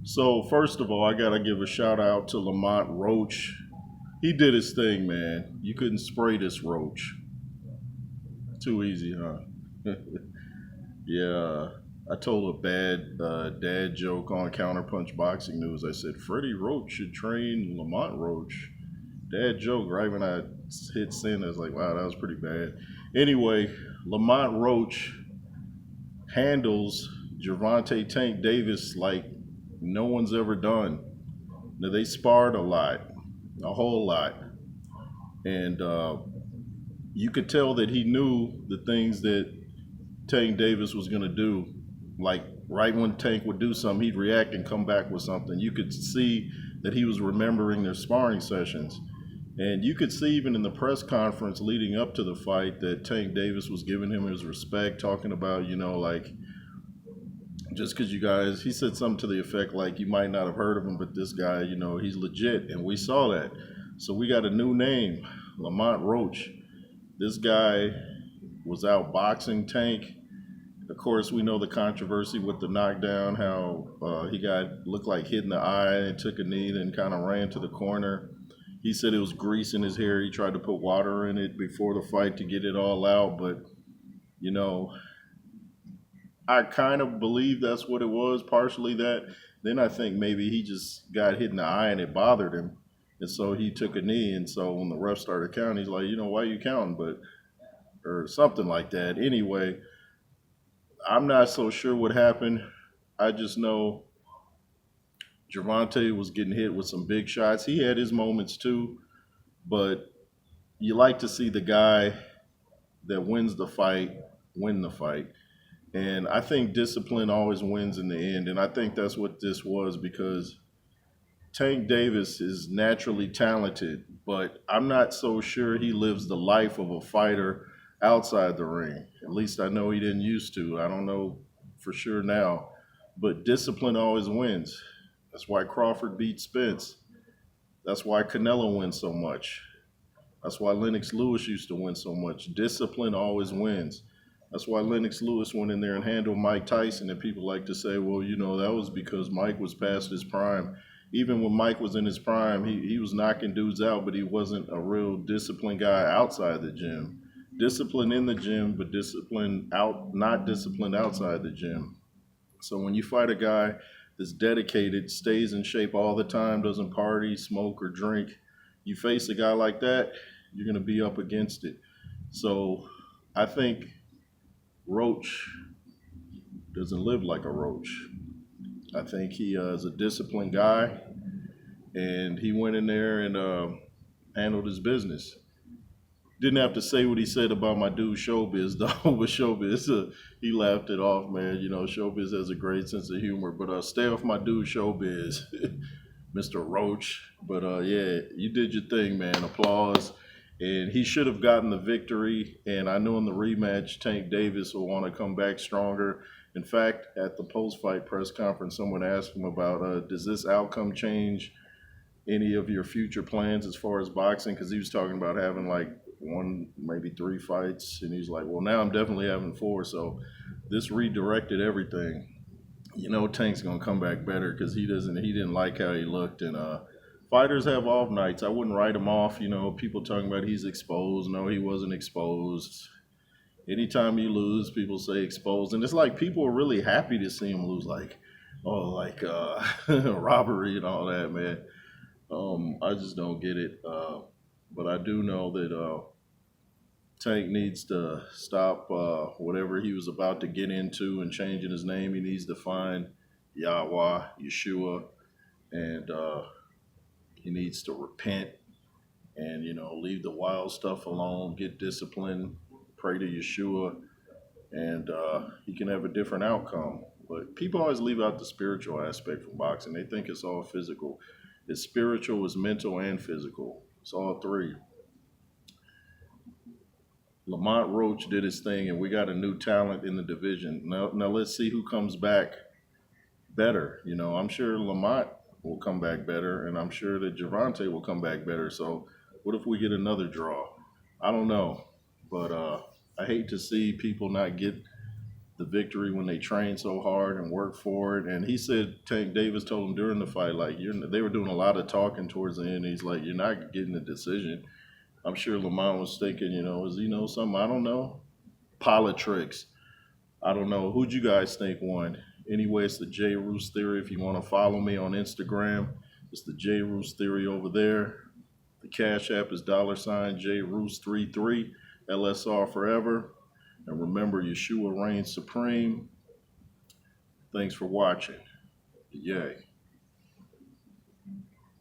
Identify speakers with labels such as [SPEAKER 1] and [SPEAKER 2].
[SPEAKER 1] So first of all, I gotta give a shout out to Lamont Roach. He did his thing, man. You couldn't spray this Roach. Too easy, huh? Yeah. I told a bad dad joke on Counterpunch Boxing News. I said Freddie Roach should train Lamont Roach. Dad joke. Right when I hit send, I was like, wow, that was pretty bad. Anyway, Lamont Roach handles Gervonta Tank Davis like no one's ever done. Now they sparred a lot, a whole lot, and you could tell that he knew the things that Tank Davis was going to do. Like right when Tank would do something, he'd react and come back with something. You could see that he was remembering their sparring sessions. And you could see even in the press conference leading up to the fight that Tank Davis was giving him his respect, talking about, like just because you guys, he said something to the effect like, you might not have heard of him, but this guy, he's legit. And we saw that. So we got a new name, Lamont Roach. This guy was out boxing Tank. Of course, we know the controversy with the knockdown, how he looked like hit in the eye and took a knee, then kind of ran to the corner. He said it was grease in his hair. He tried to put water in it before the fight to get it all out. But, I kind of believe that's what it was, partially that. Then I think maybe he just got hit in the eye and it bothered him. And so he took a knee. And so when the ref started counting, he's like, why are you counting? Or something like that. Anyway, I'm not so sure what happened. I just know Gervonta was getting hit with some big shots. He had his moments too, but you like to see the guy that wins the fight win the fight. And I think discipline always wins in the end. And I think that's what this was, because Tank Davis is naturally talented, but I'm not so sure he lives the life of a fighter outside the ring. At least I know he didn't used to. I don't know for sure now. But discipline always wins. That's why Crawford beat Spence. That's why Canelo wins so much. That's why Lennox Lewis used to win so much. Discipline always wins. That's why Lennox Lewis went in there and handled Mike Tyson, and people like to say, well, that was because Mike was past his prime. Even when Mike was in his prime, he was knocking dudes out, but he wasn't a real disciplined guy outside the gym. Discipline in the gym, but not disciplined outside the gym. So when you fight a guy that's dedicated, stays in shape all the time, doesn't party, smoke, or drink, you face a guy like that, you're going to be up against it. So I think Roach doesn't live like a roach. I think he is a disciplined guy, and he went in there and handled his business. Didn't have to say what he said about my dude Showbiz, though. But Showbiz, he laughed it off, man. Showbiz has a great sense of humor. But stay off my dude Showbiz, Mr. Roach. But yeah, you did your thing, man. Applause. And he should have gotten the victory. And I know in the rematch, Tank Davis will want to come back stronger. In fact, at the post-fight press conference, someone asked him about, does this outcome change any of your future plans as far as boxing? Because he was talking about having like one, maybe 3 fights. And he's like, well, now I'm definitely having 4. So this redirected everything. Tank's going to come back better, because he didn't like how he looked. And fighters have off nights. I wouldn't write him off. People talking about he's exposed. No, he wasn't exposed. Anytime you lose, people say exposed. And it's like people are really happy to see him lose, like, robbery and all that, man. I just don't get it. But I do know that Tank needs to stop whatever he was about to get into and changing his name. He needs to find Yahweh, Yeshua, and he needs to repent and, leave the wild stuff alone, get disciplined, pray to Yeshua, and he can have a different outcome. But people always leave out the spiritual aspect from boxing. They think it's all physical. It's spiritual, it's mental, and physical. It's all 3. Lamont Roach did his thing, and we got a new talent in the division. Now let's see who comes back better. I'm sure Lamont will come back better, and I'm sure that Gervonta will come back better. So what if we get another draw? I don't know, but I hate to see people not get the victory when they trained so hard and worked for it. And he said Tank Davis told him during the fight, like, they were doing a lot of talking towards the end. He's like, you're not getting a decision. I'm sure Lamont was thinking, is he know something? I don't know. Politricks. I don't know. Who'd you guys think won? Anyway, it's the J Roos Theory. If you want to follow me on Instagram, it's the J Roos Theory over there. The Cash App is $JRoos33, LSR forever. And remember, Yeshua reigns supreme. Thanks for watching. Yay.